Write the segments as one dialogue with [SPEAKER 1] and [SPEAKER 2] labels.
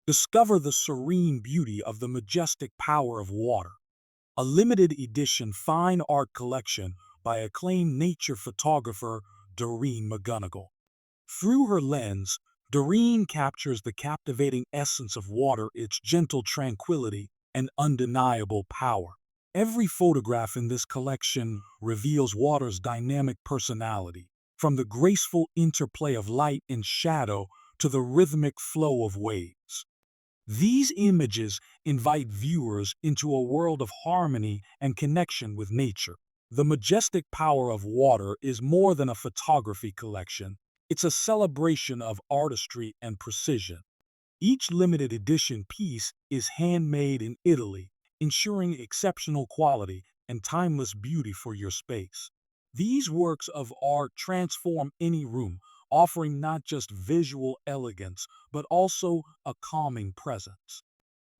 [SPEAKER 1] Discover the serene beauty of the majestic power of water, a limited edition fine art collection by acclaimed nature photographer Doreen McGunagle. Through her lens, Doreen captures the captivating essence of water, its gentle tranquility and undeniable power. Every photograph in this collection reveals water's dynamic personality, from the graceful interplay of light and shadow to the rhythmic flow of waves. These images invite viewers into a world of harmony and connection with nature. The majestic power of water is more than a photography collection. It's a celebration of artistry and precision. Each limited edition piece is handmade in Italy, ensuring exceptional quality and timeless beauty for your space. These works of art transform any room, offering not just visual elegance, but also a calming presence.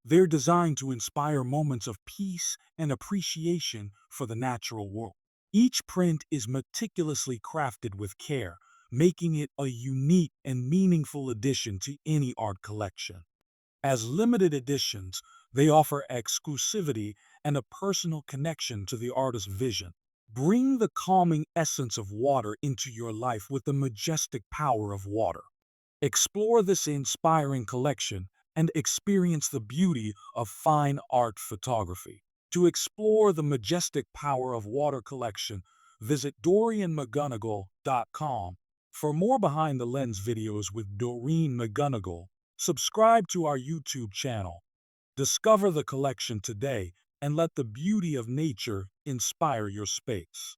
[SPEAKER 1] They're designed to inspire moments of peace and appreciation for the natural world. Each print is meticulously crafted with care, making it a unique and meaningful addition to any art collection. As limited editions, they offer exclusivity and a personal connection to the artist's vision. Bring the calming essence of water into your life with the majestic power of water. Explore this inspiring collection and experience the beauty of fine art photography. To explore the majestic power of water collection, visit DorianMcGunagle.com. For more behind the lens videos with Doreen McGunagle, subscribe to our YouTube channel. Discover the collection today and let the beauty of nature inspire your space.